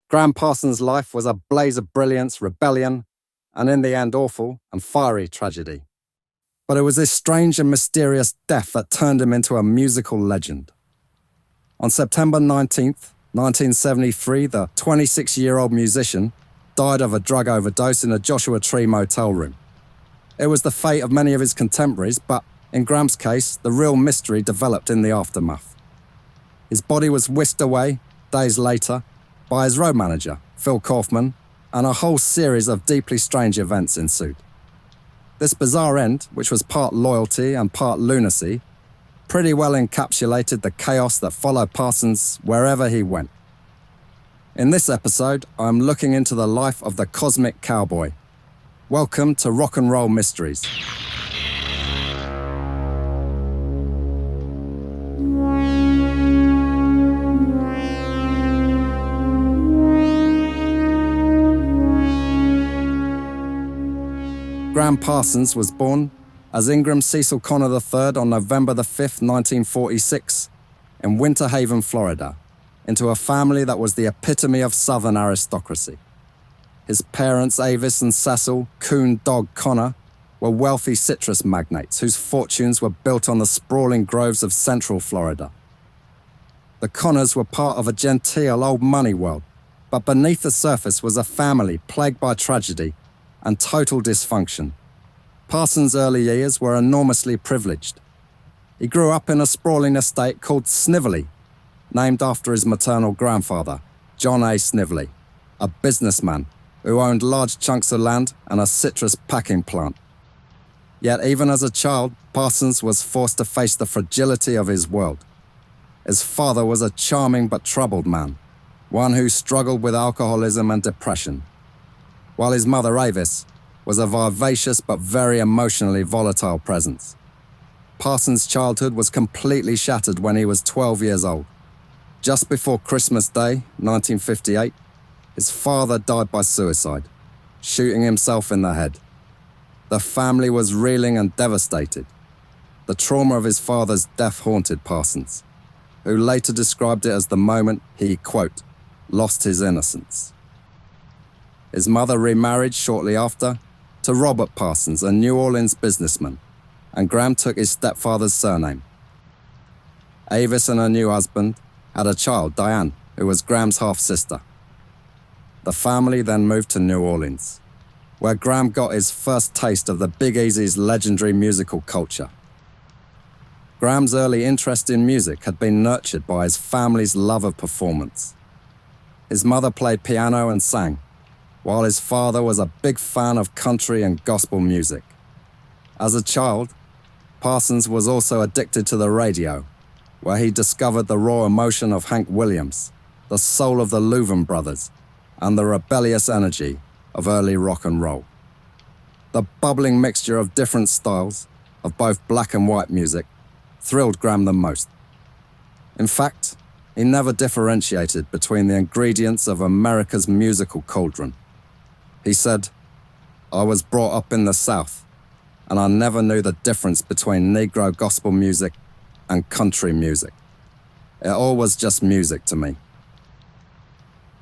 Graham Parsons' life was a blaze of brilliance, rebellion, and in the end awful and fiery tragedy. But it was this strange and mysterious death that turned him into a musical legend. On September 19th, 1973, the 26-year-old musician died of a drug overdose in a Joshua Tree motel room. It was the fate of many of his contemporaries, but in Graham's case, the real mystery developed in the aftermath. His body was whisked away, days later, by his road manager, Phil Kaufman, and a whole series of deeply strange events ensued. This bizarre end, which was part loyalty and part lunacy, pretty well encapsulated the chaos that followed Parsons wherever he went. In this episode, I'm looking into the life of the cosmic cowboy. Welcome to Rock and Roll Mysteries. Graham Parsons was born as Ingram Cecil Connor III on November 5th, 1946, in Winter Haven, Florida, into a family that was the epitome of Southern aristocracy. His parents, Avis and Cecil Coon Dog Connor, were wealthy citrus magnates whose fortunes were built on the sprawling groves of central Florida. The Connors were part of a genteel old money world, but beneath the surface was a family plagued by tragedy and total dysfunction. Parsons' early years were enormously privileged. He grew up in a sprawling estate called Snively, named after his maternal grandfather, John A. Snively, a businessman who owned large chunks of land and a citrus packing plant. Yet even as a child, Parsons was forced to face the fragility of his world. His father was a charming but troubled man, one who struggled with alcoholism and depression, while his mother, Avis, was a vivacious but very emotionally volatile presence. Parsons' childhood was completely shattered when he was 12 years old. Just before Christmas Day, 1958, his father died by suicide, shooting himself in the head. The family was reeling and devastated. The trauma of his father's death haunted Parsons, who later described it as the moment he, quote, lost his innocence. His mother remarried shortly after to Robert Parsons, a New Orleans businessman, and Graham took his stepfather's surname. Avis and her new husband had a child, Diane, who was Graham's half-sister. The family then moved to New Orleans, where Graham got his first taste of the Big Easy's legendary musical culture. Graham's early interest in music had been nurtured by his family's love of performance. His mother played piano and sang, while his father was a big fan of country and gospel music. As a child, Parsons was also addicted to the radio, where he discovered the raw emotion of Hank Williams, the soul of the Louvin brothers, and the rebellious energy of early rock and roll. The bubbling mixture of different styles, of both black and white music, thrilled Graham the most. In fact, he never differentiated between the ingredients of America's musical cauldron. He said, "I was brought up in the South, and I never knew the difference between Negro gospel music and country music. It all was just music to me."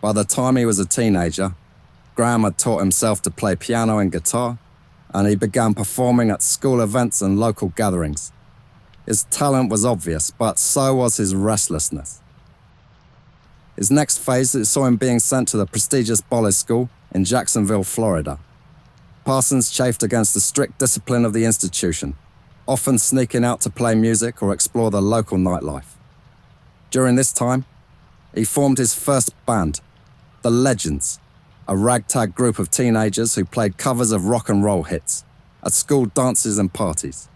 By the time he was a teenager, Graham had taught himself to play piano and guitar, and he began performing at school events and local gatherings. His talent was obvious, but so was his restlessness. His next phase saw him being sent to the prestigious Bolles School in Jacksonville, Florida. Parsons chafed against the strict discipline of the institution, often sneaking out to play music or explore the local nightlife. During this time, he formed his first band, The Legends, a ragtag group of teenagers who played covers of rock and roll hits at school dances and parties.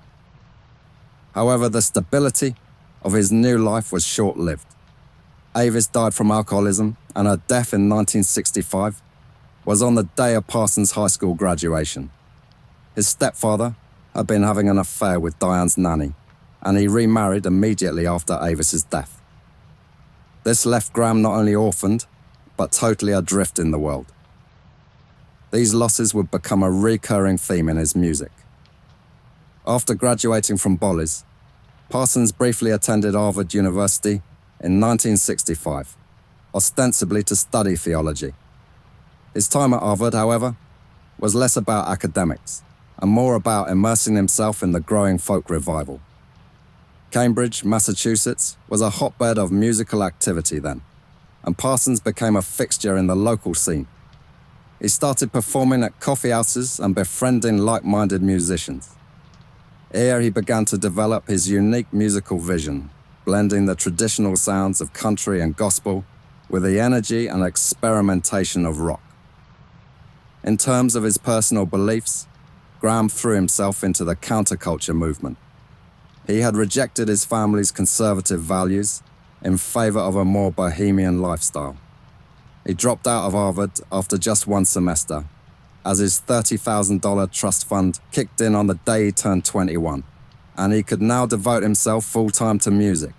However, the stability of his new life was short-lived. Avis died from alcoholism, and her death in 1965 was on the day of Parsons' high school graduation. His stepfather had been having an affair with Diane's nanny, and he remarried immediately after Avis's death. This left Graham not only orphaned, but totally adrift in the world. These losses would become a recurring theme in his music. After graduating from Bolles, Parsons briefly attended Harvard University in 1965, ostensibly to study theology. His time at Harvard, however, was less about academics and more about immersing himself in the growing folk revival. Cambridge, Massachusetts, was a hotbed of musical activity then, and Parsons became a fixture in the local scene. He started performing at coffee houses and befriending like-minded musicians. Here he began to develop his unique musical vision, blending the traditional sounds of country and gospel with the energy and experimentation of rock. In terms of his personal beliefs, Graham threw himself into the counterculture movement. He had rejected his family's conservative values in favor of a more bohemian lifestyle. He dropped out of Harvard after just one semester, as his $30,000 trust fund kicked in on the day he turned 21, and he could now devote himself full-time to music.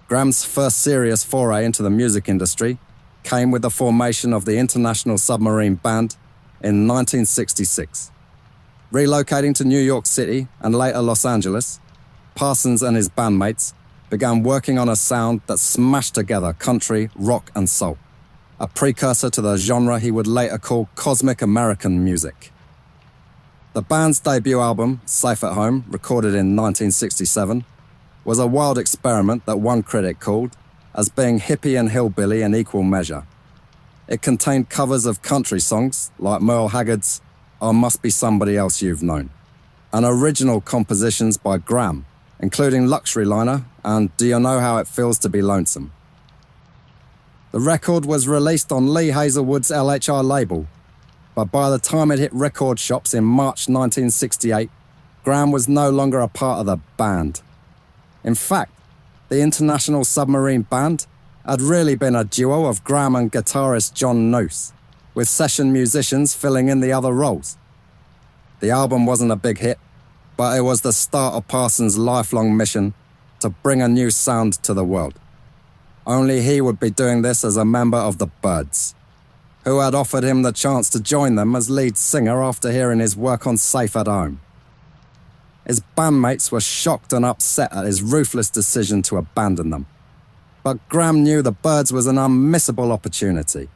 Graham's first serious foray into the music industry came with the formation of the International Submarine Band in 1966. Relocating to New York City and later Los Angeles, Parsons and his bandmates began working on a sound that smashed together country, rock, and soul, a precursor to the genre he would later call cosmic American music. The band's debut album, Safe at Home, recorded in 1967, was a wild experiment that one critic called as being hippie and hillbilly in equal measure. It contained covers of country songs like Merle Haggard's I Must Be Somebody Else You've Known, and original compositions by Graham, including Luxury Liner and Do You Know How It Feels to Be Lonesome. The record was released on Lee Hazelwood's LHI label, but by the time it hit record shops in March 1968, Graham was no longer a part of the band. In fact, the International Submarine Band had really been a duo of Graham and guitarist John Noose, with session musicians filling in the other roles. The album wasn't a big hit, but it was the start of Parsons' lifelong mission to bring a new sound to the world. Only he would be doing this as a member of the Byrds, who had offered him the chance to join them as lead singer after hearing his work on Safe at Home. His bandmates were shocked and upset at his ruthless decision to abandon them, but Graham knew the Byrds was an unmissable opportunity.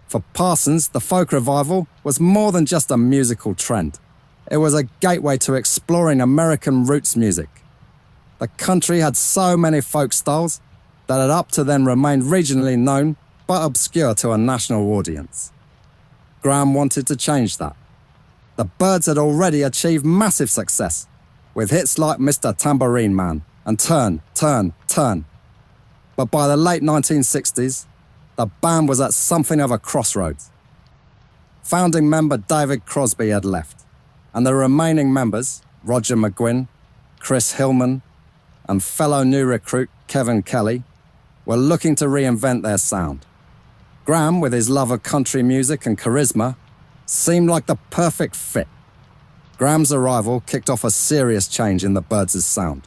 For Parsons, the folk revival was more than just a musical trend. It was a gateway to exploring American roots music. The country had so many folk styles that had up to then remained regionally known but obscure to a national audience. Graham wanted to change that. The Byrds had already achieved massive success, with hits like Mr. Tambourine Man and Turn, Turn, Turn. But by the late 1960s, the band was at something of a crossroads. Founding member David Crosby had left, and the remaining members, Roger McGuinn, Chris Hillman, and fellow new recruit Kevin Kelly, were looking to reinvent their sound. Graham, with his love of country music and charisma, seemed like the perfect fit. Graham's arrival kicked off a serious change in the Byrds' sound.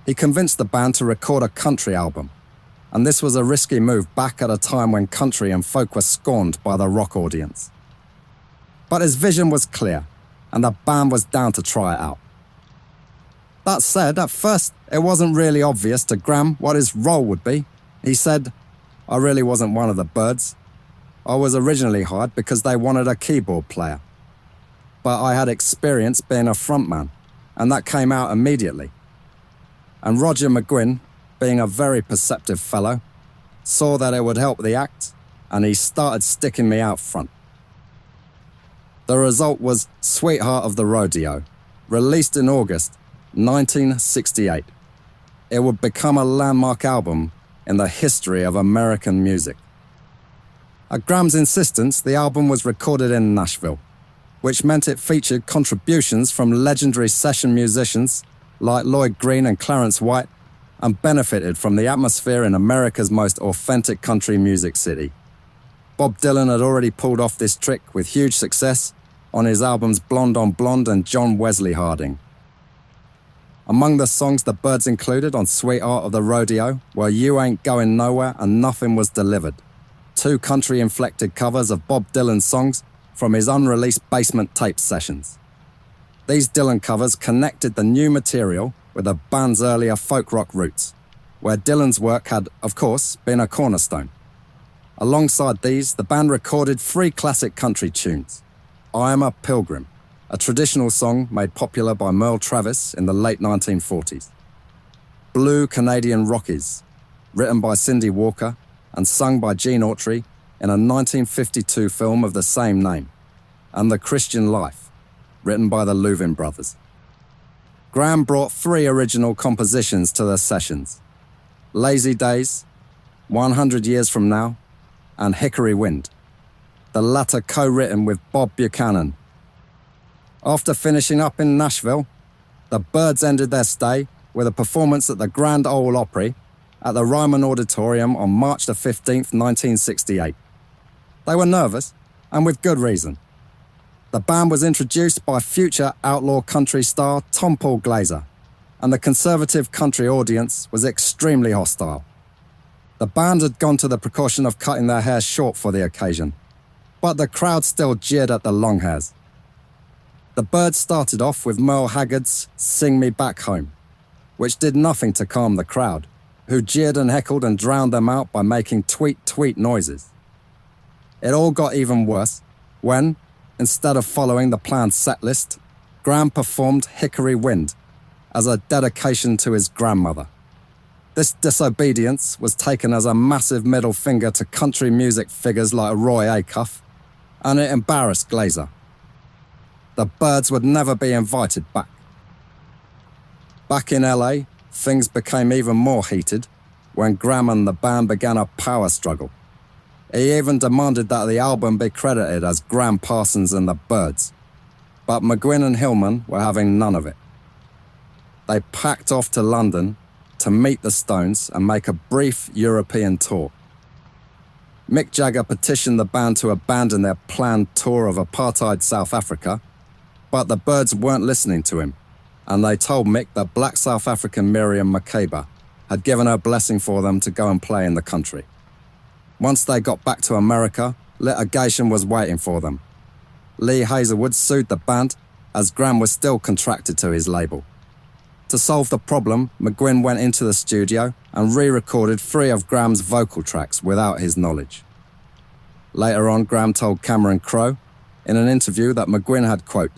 He convinced the band to record a country album, and this was a risky move back at a time when country and folk were scorned by the rock audience. But his vision was clear, and the band was down to try it out. That said, at first, it wasn't really obvious to Graham what his role would be. He said, I really wasn't one of the Byrds. I was originally hired because they wanted a keyboard player. But I had experience being a frontman, and that came out immediately. And Roger McGuinn, being a very perceptive fellow, saw that it would help the act, and he started sticking me out front. The result was Sweetheart of the Rodeo, released in August 1968. It would become a landmark album in the history of American music. At Graham's insistence, the album was recorded in Nashville, which meant it featured contributions from legendary session musicians like Lloyd Green and Clarence White, and benefited from the atmosphere in America's most authentic country music city. Bob Dylan had already pulled off this trick with huge success on his albums Blonde on Blonde and John Wesley Harding. Among the songs the Byrds included on Sweetheart of the Rodeo were You Ain't Going Nowhere and Nothing Was Delivered, two country-inflected covers of Bob Dylan's songs from his unreleased basement tape sessions. These Dylan covers connected the new material with the band's earlier folk rock roots, where Dylan's work had, of course, been a cornerstone. Alongside these, the band recorded 3 classic country tunes. I Am a Pilgrim, a traditional song made popular by Merle Travis in the late 1940s. Blue Canadian Rockies, written by Cindy Walker and sung by Gene Autry in a 1952 film of the same name, and The Christian Life, written by the Louvin brothers. Graham brought 3 original compositions to the sessions: Lazy Days, 100 Years From Now, and Hickory Wind, the latter co-written with Bob Buchanan. After finishing up in Nashville, the Byrds ended their stay with a performance at the Grand Ole Opry at the Ryman Auditorium on March the 15th, 1968. They were nervous, and with good reason. The band was introduced by future outlaw country star Tom Paul Glaser, and the conservative country audience was extremely hostile. The band had gone to the precaution of cutting their hair short for the occasion, but the crowd still jeered at the long hairs. The Byrds started off with Merle Haggard's Sing Me Back Home, which did nothing to calm the crowd, who jeered and heckled and drowned them out by making tweet-tweet noises. It all got even worse when, instead of following the planned set list, Graham performed Hickory Wind as a dedication to his grandmother. This disobedience was taken as a massive middle finger to country music figures like Roy Acuff, and it embarrassed Glaser. The Byrds would never be invited back. Back in LA, things became even more heated when Graham and the band began a power struggle. He even demanded that the album be credited as Graham Parsons and the Byrds, but McGuinn and Hillman were having none of it. They packed off to London to meet the Stones and make a brief European tour. Mick Jagger petitioned the band to abandon their planned tour of apartheid South Africa, but the Byrds weren't listening to him, and they told Mick that black South African Miriam Macabre had given her blessing for them to go and play in the country. Once they got back to America, litigation was waiting for them. Lee Hazelwood sued the band, as Graham was still contracted to his label. To solve the problem, McGuinn went into the studio and re-recorded 3 of Graham's vocal tracks without his knowledge. Later on, Graham told Cameron Crowe in an interview that McGuinn had, quote,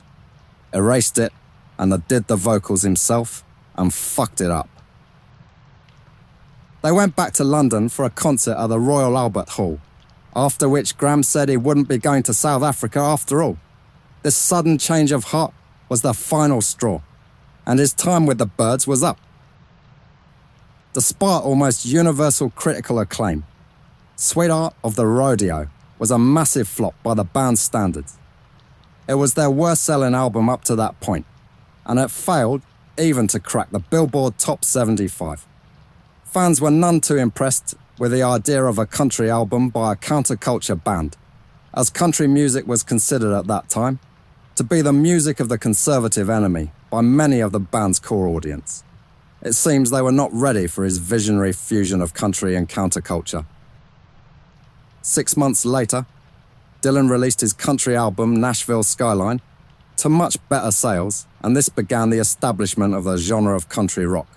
erased it and did the vocals himself and fucked it up. They went back to London for a concert at the Royal Albert Hall, after which Graham said he wouldn't be going to South Africa after all. This sudden change of heart was the final straw, and his time with the Byrds was up. Despite almost universal critical acclaim, Sweetheart of the Rodeo was a massive flop by the band's standards. It was their worst-selling album up to that point, and it failed even to crack the Billboard Top 75. Fans were none too impressed with the idea of a country album by a counterculture band, as country music was considered at that time to be the music of the conservative enemy by many of the band's core audience. It seems they were not ready for his visionary fusion of country and counterculture. 6 months later, Dylan released his country album Nashville Skyline to much better sales, and this began the establishment of the genre of country rock.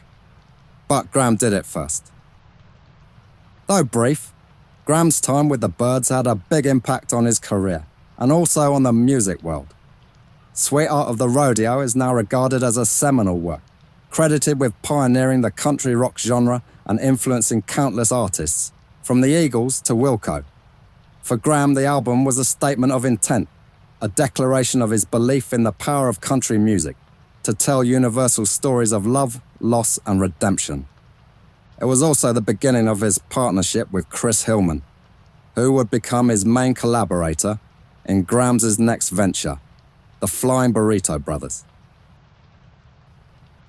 But Graham did it first. Though brief, Graham's time with the Byrds had a big impact on his career, and also on the music world. Sweetheart of the Rodeo is now regarded as a seminal work, credited with pioneering the country rock genre and influencing countless artists, from the Eagles to Wilco. For Graham, the album was a statement of intent, a declaration of his belief in the power of country music to tell universal stories of love, loss, and redemption. It was also the beginning of his partnership with Chris Hillman, who would become his main collaborator in Graham's next venture, the Flying Burrito Brothers.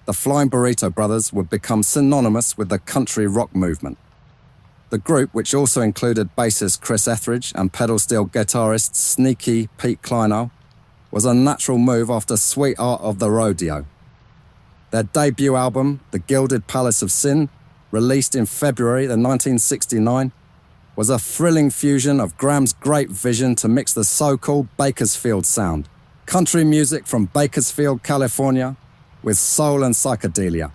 The Flying Burrito Brothers would become synonymous with the country rock movement. The group, which also included bassist Chris Etheridge and pedal steel guitarist Sneaky Pete Kleinow, was a natural move after Sweetheart of the Rodeo. Their debut album, The Gilded Palace of Sin, released in February 1969, was a thrilling fusion of Graham's great vision to mix the so-called Bakersfield sound, country music from Bakersfield, California, with soul and psychedelia.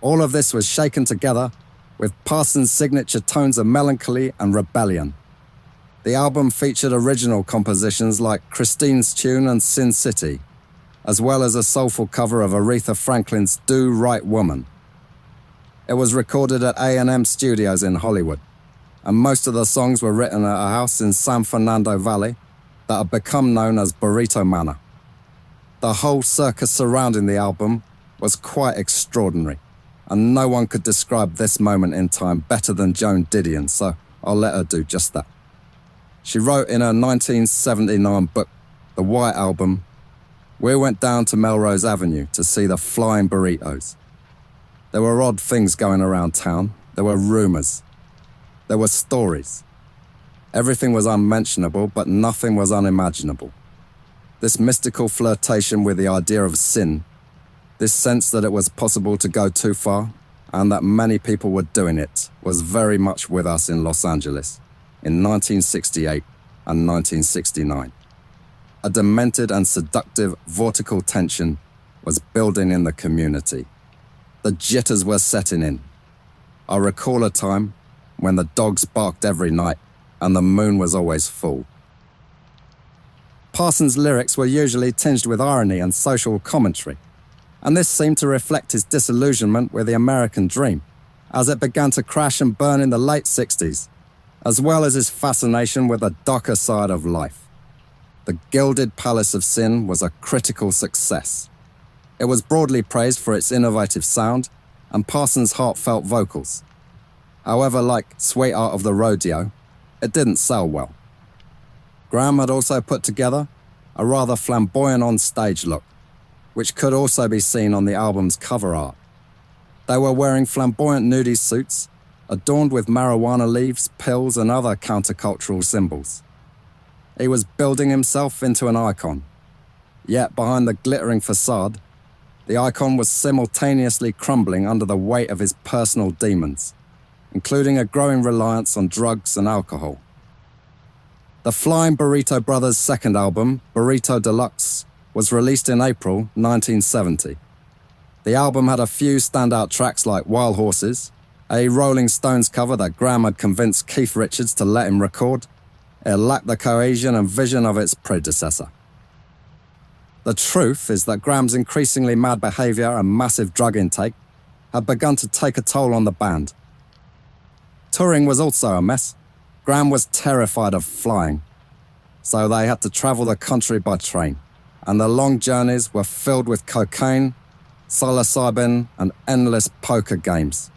All of this was shaken together with Parsons' signature tones of melancholy and rebellion. The album featured original compositions like Christine's Tune and Sin City, as well as a soulful cover of Aretha Franklin's Do Right Woman. It was recorded at A&M Studios in Hollywood, and most of the songs were written at a house in San Fernando Valley that had become known as Burrito Manor. The whole circus surrounding the album was quite extraordinary, and no one could describe this moment in time better than Joan Didion, so I'll let her do just that. She wrote in her 1979 book, The White Album, "We went down to Melrose Avenue to see the flying burritos. There were odd things going around town. There were rumors. There were stories. Everything was unmentionable, but nothing was unimaginable. This mystical flirtation with the idea of sin, this sense that it was possible to go too far, and that many people were doing it, was very much with us in Los Angeles in 1968 and 1969. A demented and seductive vortical tension was building in the community. The jitters were setting in. I recall a time when the dogs barked every night and the moon was always full." Parsons' lyrics were usually tinged with irony and social commentary, and this seemed to reflect his disillusionment with the American dream, as it began to crash and burn in the late 60s, as well as his fascination with the darker side of life. The Gilded Palace of Sin was a critical success. It was broadly praised for its innovative sound and Parsons' heartfelt vocals. However, like Sweetheart of the Rodeo, it didn't sell well. Graham had also put together a rather flamboyant on-stage look, which could also be seen on the album's cover art. They were wearing flamboyant nudie suits, adorned with marijuana leaves, pills, and other countercultural symbols. He was building himself into an icon. Yet behind the glittering facade, the icon was simultaneously crumbling under the weight of his personal demons, including a growing reliance on drugs and alcohol. The Flying Burrito Brothers' second album, Burrito Deluxe, was released in April 1970. The album had a few standout tracks like Wild Horses, a Rolling Stones cover that Graham had convinced Keith Richards to let him record. It lacked the cohesion and vision of its predecessor. The truth is that Graham's increasingly mad behaviour and massive drug intake had begun to take a toll on the band. Touring was also a mess. Graham was terrified of flying, so they had to travel the country by train, and the long journeys were filled with cocaine, psilocybin, and endless poker games,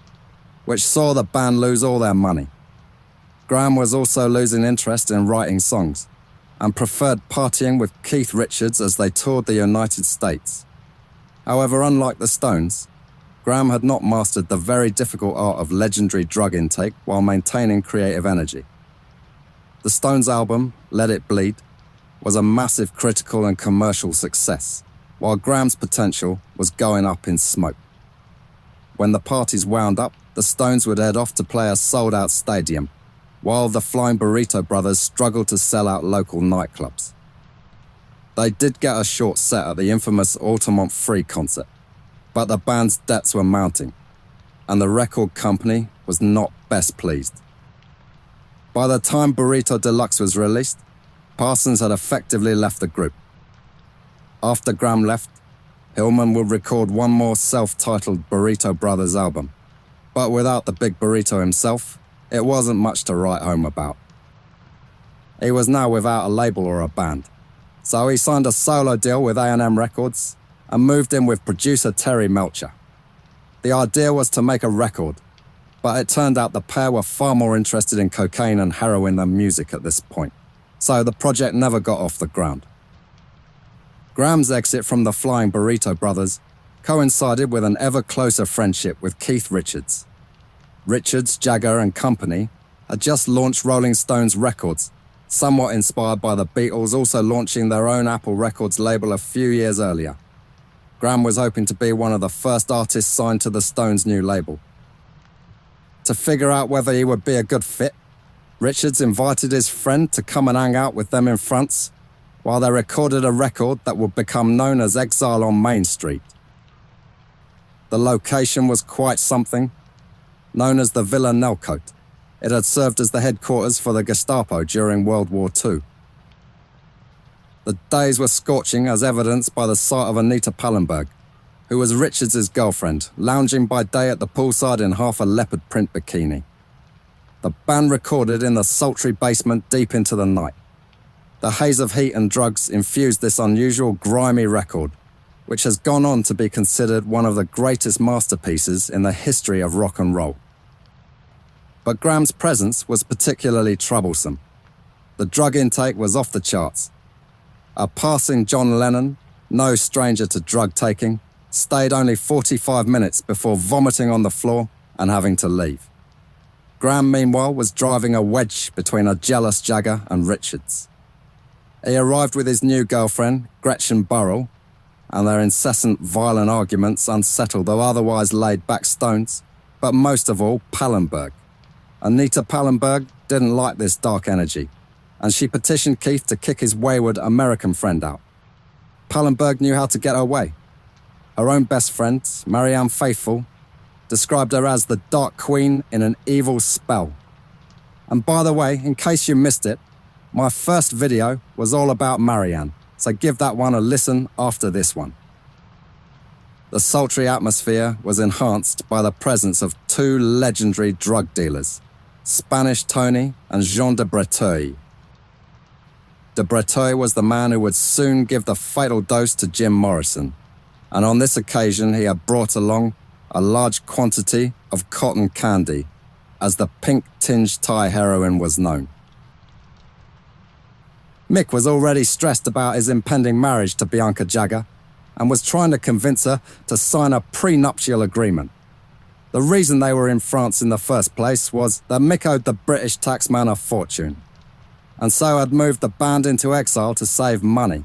which saw the band lose all their money. Graham was also losing interest in writing songs, and preferred partying with Keith Richards as they toured the United States. However, unlike the Stones, Graham had not mastered the very difficult art of legendary drug intake while maintaining creative energy. The Stones' album, Let It Bleed, was a massive critical and commercial success, while Graham's potential was going up in smoke. When the parties wound up, the Stones would head off to play a sold-out stadium, while the Flying Burrito Brothers struggled to sell out local nightclubs. They did get a short set at the infamous Altamont Free concert, but the band's debts were mounting, and the record company was not best pleased. By the time Burrito Deluxe was released, Parsons had effectively left the group. After Graham left, Hillman would record one more self-titled Burrito Brothers album, but without the Big Burrito himself, it wasn't much to write home about. He was now without a label or a band, so he signed a solo deal with A&M Records and moved in with producer Terry Melcher. The idea was to make a record, but it turned out the pair were far more interested in cocaine and heroin than music at this point, so the project never got off the ground. Graham's exit from the Flying Burrito Brothers coincided with an ever closer friendship with Keith Richards. Richards, Jagger and Company had just launched Rolling Stones Records, somewhat inspired by the Beatles also launching their own Apple Records label a few years earlier. Graham was hoping to be one of the first artists signed to the Stones' new label. To figure out whether he would be a good fit, Richards invited his friend to come and hang out with them in France while they recorded a record that would become known as Exile on Main Street. The location was quite something. known as the Villa Nelcote. It had served as the headquarters for the Gestapo during World War II. The days were scorching, as evidenced by the sight of Anita Pallenberg, who was Richards' girlfriend, lounging by day at the poolside in half a leopard print bikini. The band recorded in the sultry basement deep into the night. The haze of heat and drugs infused this unusual, grimy record, which has gone on to be considered one of the greatest masterpieces in the history of rock and roll. But Graham's presence was particularly troublesome. The drug intake was off the charts. A passing John Lennon, no stranger to drug taking, stayed only 45 minutes before vomiting on the floor and having to leave. Graham, meanwhile, was driving a wedge between a jealous Jagger and Richards. He arrived with his new girlfriend, Gretchen Burrell, and their incessant violent arguments unsettled the otherwise laid-back Stones, but most of all, Pallenberg. Anita Pallenberg didn't like this dark energy, and she petitioned Keith to kick his wayward American friend out. Pallenberg knew how to get her way. Her own best friend, Marianne Faithfull, described her as the Dark Queen in an evil spell. And by the way, in case you missed it, my first video was all about Marianne, so give that one a listen after this one. The sultry atmosphere was enhanced by the presence of two legendary drug dealers, Spanish Tony and Jean de Breteuil. De Breteuil was the man who would soon give the fatal dose to Jim Morrison, and on this occasion he had brought along a large quantity of cotton candy, as the pink-tinged Thai heroin was known. Mick was already stressed about his impending marriage to Bianca Jagger and was trying to convince her to sign a prenuptial agreement. The reason they were in France in the first place was that Mick owed the British taxman a fortune, and so had moved the band into exile to save money.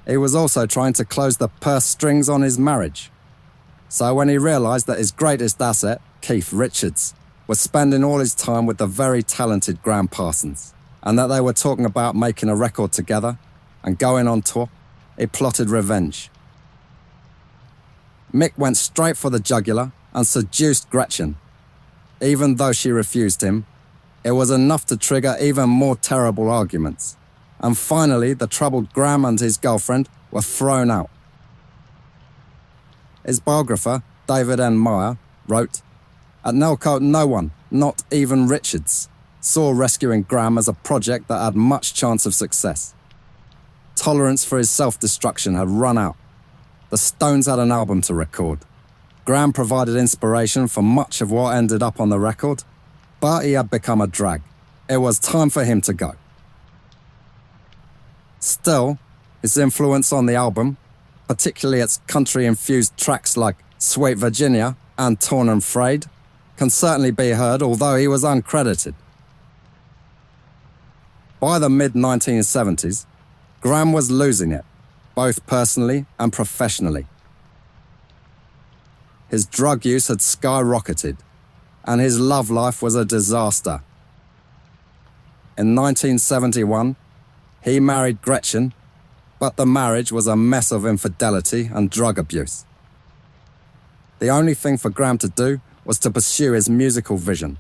He was also trying to close the purse strings on his marriage. So when he realised that his greatest asset, Keith Richards, was spending all his time with the very talented Graham Parsons, and that they were talking about making a record together and going on tour, he plotted revenge. Mick went straight for the jugular and seduced Gretchen. Even though she refused him, it was enough to trigger even more terrible arguments. And finally, the troubled Graham and his girlfriend were thrown out. His biographer, David N. Meyer, wrote, "At Nelcote, no one, not even Richards, saw rescuing Graham as a project that had much chance of success. Tolerance for his self-destruction had run out. The Stones had an album to record. Graham provided inspiration for much of what ended up on the record, but he had become a drag. It was time for him to go." Still, his influence on the album, particularly its country-infused tracks like Sweet Virginia and Torn and Frayed, can certainly be heard, although he was uncredited. By the mid-1970s, Graham was losing it, both personally and professionally. His drug use had skyrocketed, and his love life was a disaster. In 1971, he married Gretchen, but the marriage was a mess of infidelity and drug abuse. The only thing for Graham to do was to pursue his musical vision.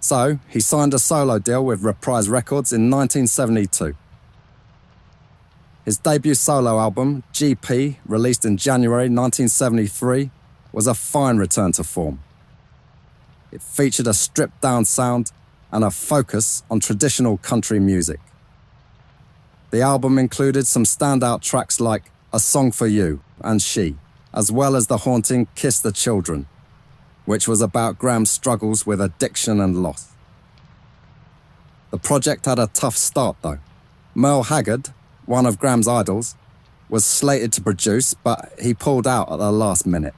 So, he signed a solo deal with Reprise Records in 1972. His debut solo album, GP, released in January 1973, was a fine return to form. It featured a stripped-down sound and a focus on traditional country music. The album included some standout tracks like A Song for You and She, as well as the haunting Kiss the Children, which was about Graham's struggles with addiction and loss. The project had a tough start though. Merle Haggard, one of Graham's idols, was slated to produce, but he pulled out at the last minute,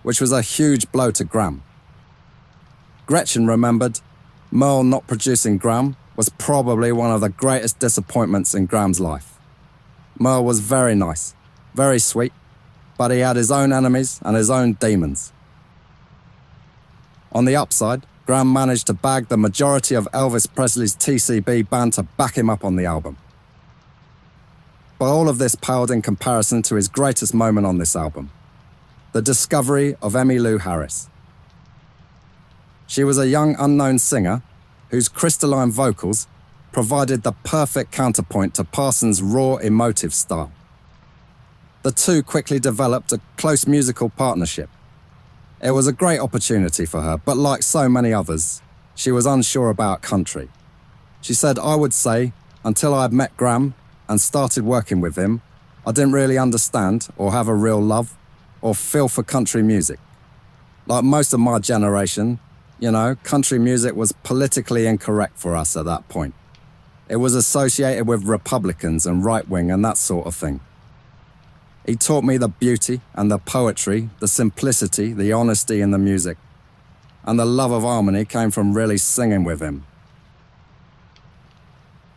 which was a huge blow to Graham. Gretchen remembered Merle not producing Graham was probably one of the greatest disappointments in Graham's life. Merle was very nice, very sweet, but he had his own enemies and his own demons. On the upside, Graham managed to bag the majority of Elvis Presley's TCB band to back him up on the album. But all of this paled in comparison to his greatest moment on this album, the discovery of Emmylou Harris. She was a young unknown singer whose crystalline vocals provided the perfect counterpoint to Parsons' raw emotive style. The two quickly developed a close musical partnership. It was a great opportunity for her, but like so many others, she was unsure about country. She said, "I would say, until I had met Graham and started working with him, I didn't really understand or have a real love or feel for country music. Like most of my generation, country music was politically incorrect for us at that point. It was associated with Republicans and right-wing and that sort of thing. He taught me the beauty and the poetry, the simplicity, the honesty in the music. And the love of harmony came from really singing with him."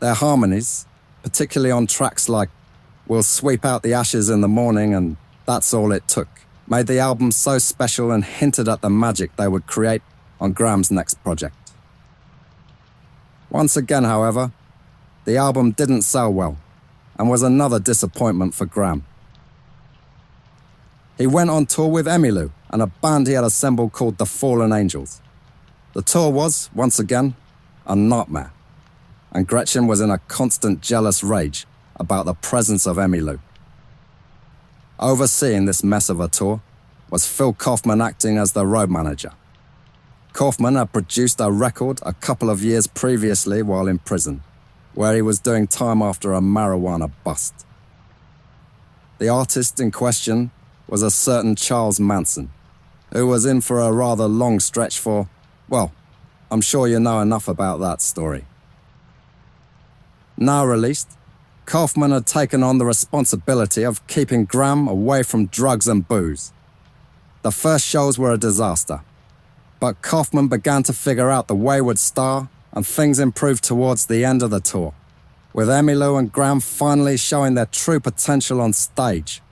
Their harmonies, particularly on tracks like "We'll Sweep Out the Ashes in the Morning" and "That's All It Took," made the album so special and hinted at the magic they would create on Graham's next project. Once again, however, the album didn't sell well and was another disappointment for Graham. He went on tour with Emmylou and a band he had assembled called the Fallen Angels. The tour was, once again, a nightmare, and Gretchen was in a constant jealous rage about the presence of Emmylou. Overseeing this mess of a tour was Phil Kaufman acting as the road manager. Kaufman had produced a record a couple of years previously while in prison, where he was doing time after a marijuana bust. The artist in question was a certain Charles Manson, who was in for a rather long stretch for, well, I'm sure you know enough about that story. Now released, Kaufman had taken on the responsibility of keeping Graham away from drugs and booze. The first shows were a disaster, but Kaufman began to figure out the wayward star and things improved towards the end of the tour, with Emmylou and Graham finally showing their true potential on stage.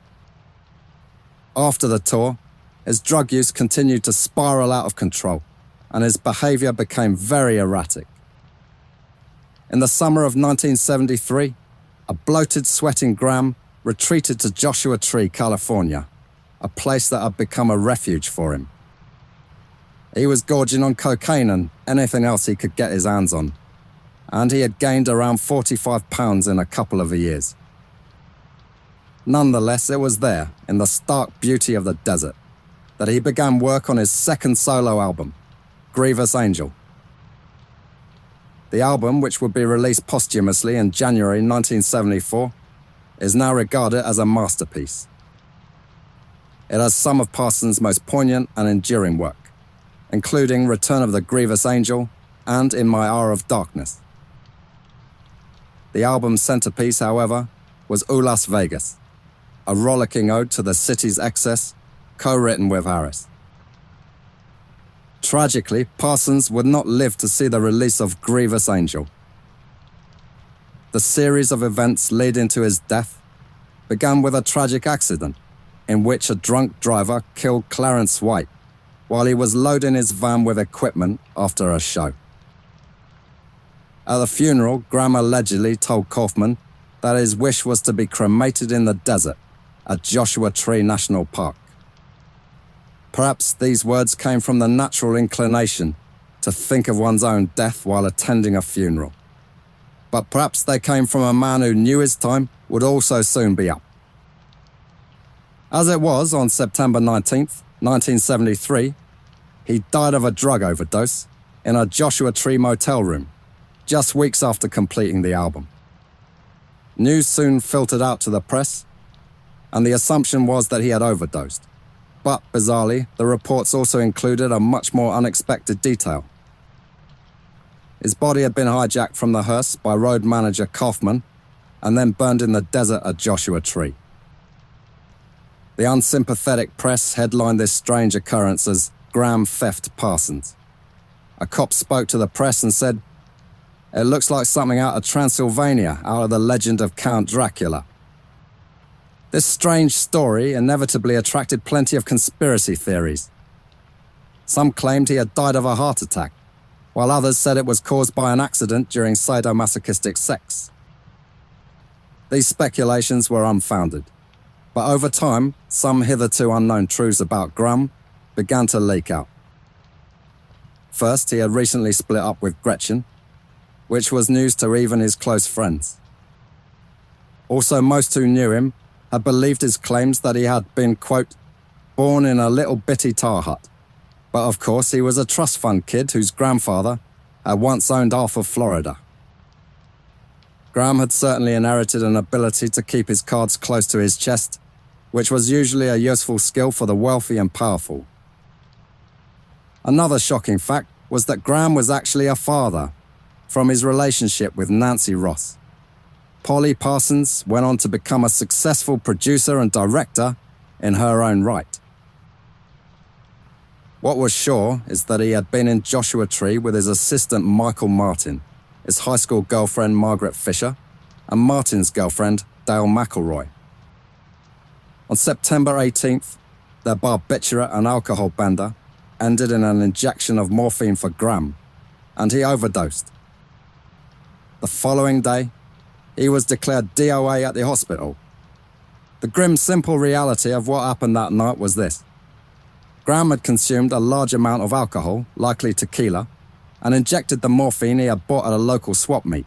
After the tour, his drug use continued to spiral out of control, and his behavior became very erratic. In the summer of 1973, a bloated, sweating Graham retreated to Joshua Tree, California, a place that had become a refuge for him. He was gorging on cocaine and anything else he could get his hands on, and he had gained around 45 pounds in a couple of years. Nonetheless, it was there, in the stark beauty of the desert, that he began work on his second solo album, Grievous Angel. The album, which would be released posthumously in January 1974, is now regarded as a masterpiece. It has some of Parsons' most poignant and enduring work, including Return of the Grievous Angel and In My Hour of Darkness. The album's centerpiece, however, was Las Vegas, a rollicking ode to the city's excess, co-written with Harris. Tragically, Parsons would not live to see the release of Grievous Angel. The series of events leading to his death began with a tragic accident in which a drunk driver killed Clarence White while he was loading his van with equipment after a show. At the funeral, Graham allegedly told Kaufman that his wish was to be cremated in the desert at Joshua Tree National Park. Perhaps these words came from the natural inclination to think of one's own death while attending a funeral. But perhaps they came from a man who knew his time would also soon be up. As it was, on September 19th, 1973, he died of a drug overdose in a Joshua Tree motel room, just weeks after completing the album. News soon filtered out to the press, and the assumption was that he had overdosed. But, bizarrely, the reports also included a much more unexpected detail. His body had been hijacked from the hearse by road manager Kaufman and then burned in the desert at Joshua Tree. The unsympathetic press headlined this strange occurrence as Graham theft Parsons. A cop spoke to the press and said, "It looks like something out of Transylvania, out of the legend of Count Dracula." This strange story inevitably attracted plenty of conspiracy theories. Some claimed he had died of a heart attack, while others said it was caused by an accident during sadomasochistic sex. These speculations were unfounded. But over time, some hitherto unknown truths about Graham began to leak out. First, he had recently split up with Gretchen, which was news to even his close friends. Also, most who knew him had believed his claims that he had been, quote, born in a little bitty tar hut. But of course, he was a trust fund kid whose grandfather had once owned half of Florida. Graham had certainly inherited an ability to keep his cards close to his chest, which was usually a useful skill for the wealthy and powerful. Another shocking fact was that Graham was actually a father from his relationship with Nancy Ross. Polly Parsons went on to become a successful producer and director in her own right. What was sure is that he had been in Joshua Tree with his assistant Michael Martin, his high school girlfriend Margaret Fisher, and Martin's girlfriend Dale McElroy. On September 18th, their barbiturate and alcohol bender ended in an injection of morphine for Graham, and he overdosed. The following day, he was declared DOA at the hospital. The grim, simple reality of what happened that night was this. Graham had consumed a large amount of alcohol, likely tequila, and injected the morphine he had bought at a local swap meet.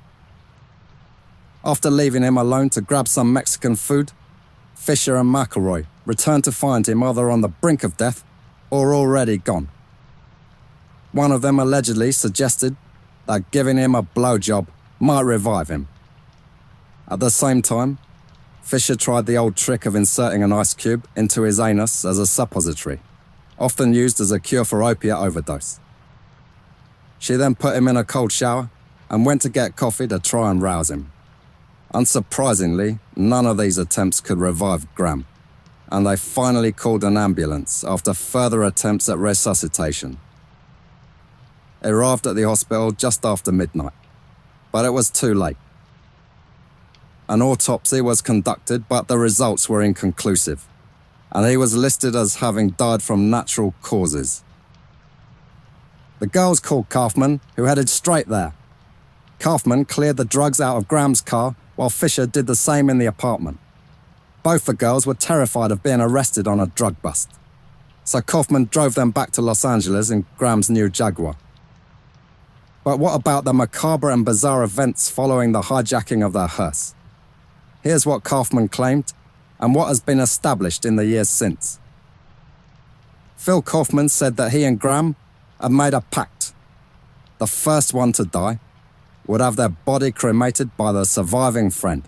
After leaving him alone to grab some Mexican food, Fisher and McElroy returned to find him either on the brink of death or already gone. One of them allegedly suggested that giving him a blowjob might revive him. At the same time, Fisher tried the old trick of inserting an ice cube into his anus as a suppository, often used as a cure for opiate overdose. She then put him in a cold shower and went to get coffee to try and rouse him. Unsurprisingly, none of these attempts could revive Graham, and they finally called an ambulance after further attempts at resuscitation. It arrived at the hospital just after midnight, but it was too late. An autopsy was conducted, but the results were inconclusive, and he was listed as having died from natural causes. The girls called Kaufman, who headed straight there. Kaufman cleared the drugs out of Graham's car while Fisher did the same in the apartment. Both the girls were terrified of being arrested on a drug bust, so Kaufman drove them back to Los Angeles in Graham's new Jaguar. But what about the macabre and bizarre events following the hijacking of their hearse? Here's what Kaufman claimed and what has been established in the years since. Phil Kaufman said that he and Graham had made a pact. The first one to die would have their body cremated by the surviving friend.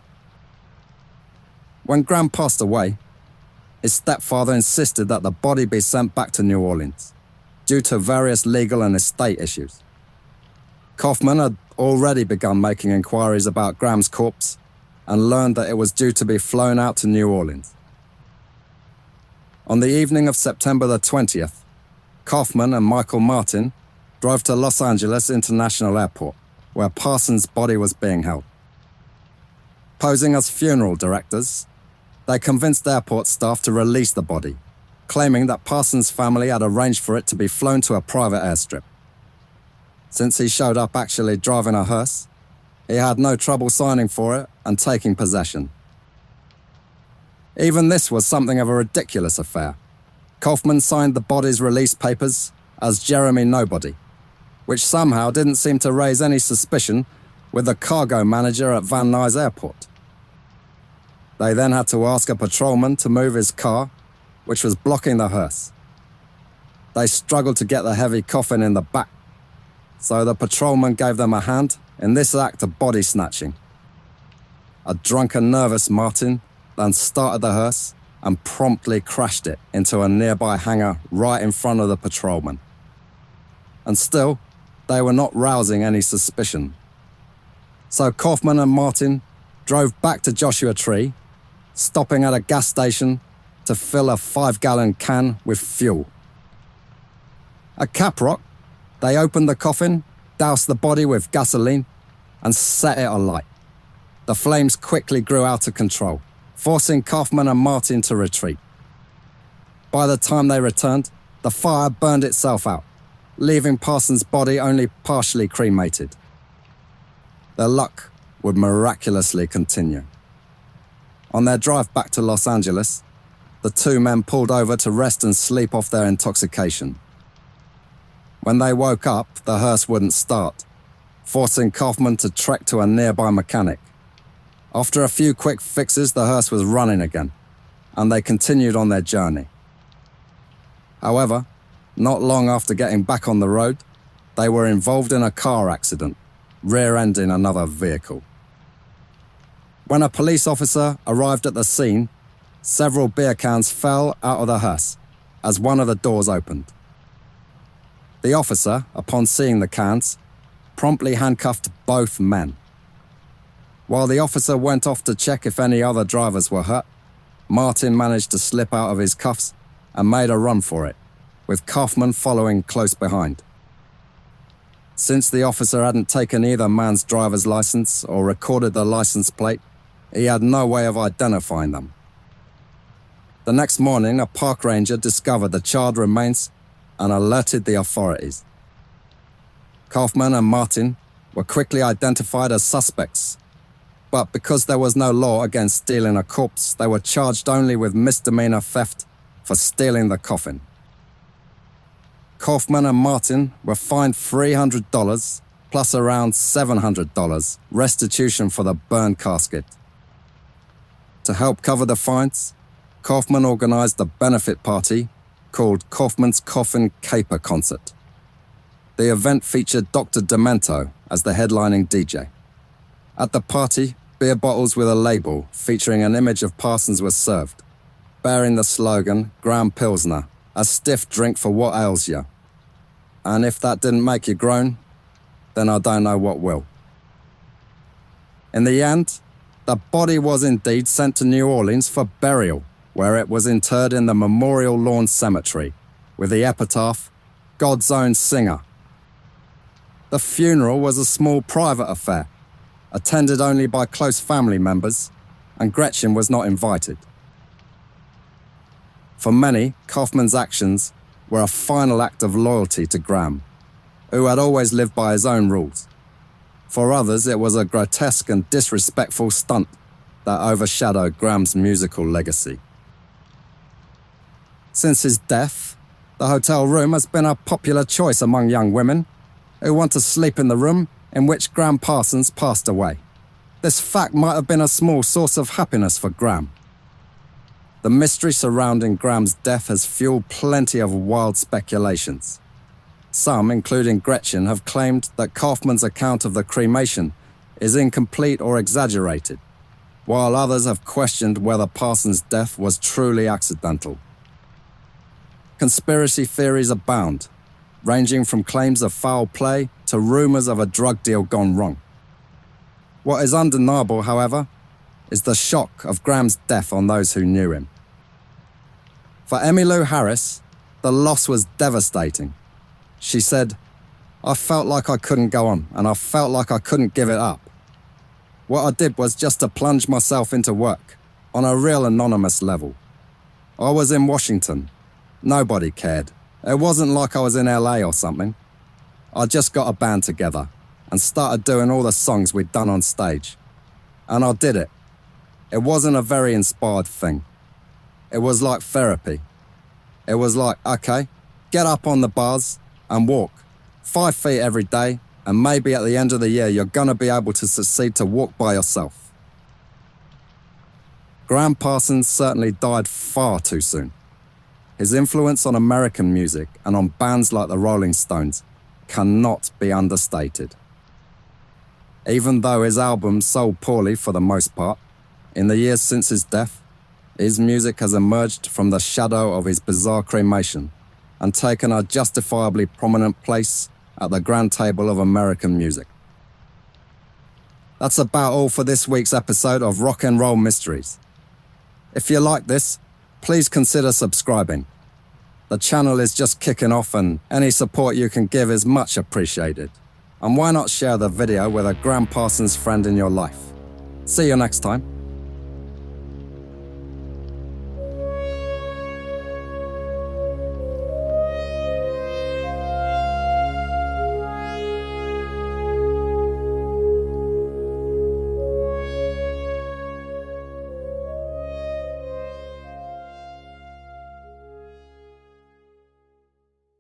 When Graham passed away, his stepfather insisted that the body be sent back to New Orleans, due to various legal and estate issues. Kaufman had already begun making inquiries about Graham's corpse and learned that it was due to be flown out to New Orleans. On the evening of September the 20th, Kaufman and Michael Martin drove to Los Angeles International Airport, where Parsons' body was being held. Posing as funeral directors, they convinced airport staff to release the body, claiming that Parsons' family had arranged for it to be flown to a private airstrip. Since he showed up actually driving a hearse, he had no trouble signing for it and taking possession. Even this was something of a ridiculous affair. Kaufman signed the body's release papers as Jeremy Nobody, which somehow didn't seem to raise any suspicion with the cargo manager at Van Nuys Airport. They then had to ask a patrolman to move his car, which was blocking the hearse. They struggled to get the heavy coffin in the back, so the patrolman gave them a hand in this act of body snatching. A drunk and nervous Martin then started the hearse and promptly crashed it into a nearby hangar right in front of the patrolman. And still, they were not rousing any suspicion. So Kaufman and Martin drove back to Joshua Tree, stopping at a gas station to fill a 5-gallon can with fuel. At Caprock, they opened the coffin, doused the body with gasoline, and set it alight. The flames quickly grew out of control, forcing Kaufman and Martin to retreat. By the time they returned, the fire burned itself out, leaving Parsons' body only partially cremated. Their luck would miraculously continue. On their drive back to Los Angeles, the two men pulled over to rest and sleep off their intoxication. When they woke up, the hearse wouldn't start, forcing Kaufman to trek to a nearby mechanic. After a few quick fixes, the hearse was running again, and they continued on their journey. However, not long after getting back on the road, they were involved in a car accident, rear-ending another vehicle. When a police officer arrived at the scene, several beer cans fell out of the hearse as one of the doors opened. The officer, upon seeing the cans, promptly handcuffed both men. While the officer went off to check if any other drivers were hurt, Martin managed to slip out of his cuffs and made a run for it, with Kaufman following close behind. Since the officer hadn't taken either man's driver's license or recorded the license plate, he had no way of identifying them. The next morning, a park ranger discovered the charred remains and alerted the authorities. Kaufman and Martin were quickly identified as suspects, but because there was no law against stealing a corpse, they were charged only with misdemeanor theft for stealing the coffin. Kaufman and Martin were fined $300 plus around $700 restitution for the burned casket. To help cover the fines, Kaufman organized a benefit party called Kaufman's Coffin Caper Concert. The event featured Dr. Demento as the headlining DJ. At the party, beer bottles with a label featuring an image of Parsons was served, bearing the slogan, Graham Pilsner, a stiff drink for what ails you. And if that didn't make you groan, then I don't know what will. In the end, the body was indeed sent to New Orleans for burial, where it was interred in the Memorial Lawn Cemetery, with the epitaph, God's Own Singer. The funeral was a small private affair, attended only by close family members, and Gretchen was not invited. For many, Kaufman's actions were a final act of loyalty to Graham, who had always lived by his own rules. For others, it was a grotesque and disrespectful stunt that overshadowed Graham's musical legacy. Since his death, the hotel room has been a popular choice among young women who want to sleep in the room in which Graham Parsons passed away. This fact might have been a small source of happiness for Graham. The mystery surrounding Graham's death has fueled plenty of wild speculations. Some, including Gretchen, have claimed that Kaufman's account of the cremation is incomplete or exaggerated, while others have questioned whether Parsons' death was truly accidental. Conspiracy theories abound, ranging from claims of foul play to rumors of a drug deal gone wrong. What is undeniable, however, is the shock of Graham's death on those who knew him. For Emmylou Harris, the loss was devastating. She said, "I felt like I couldn't go on, and I felt like I couldn't give it up. What I did was just to plunge myself into work, on a real anonymous level. I was in Washington. Nobody cared. It wasn't like I was in LA or something. I just got a band together and started doing all the songs we'd done on stage. And I did it. It wasn't a very inspired thing. It was like therapy. It was like, okay, get up on the bars and walk 5 feet every day, and maybe at the end of the year you're gonna be able to succeed to walk by yourself." Graham Parsons certainly died far too soon. His influence on American music and on bands like the Rolling Stones cannot be understated. Even though his albums sold poorly for the most part, in the years since his death, his music has emerged from the shadow of his bizarre cremation and taken a justifiably prominent place at the grand table of American music. That's about all for this week's episode of Rock and Roll Mysteries. If you like this, please consider subscribing. The channel is just kicking off, and any support you can give is much appreciated. And why not share the video with a Graham Parsons friend in your life? See you next time.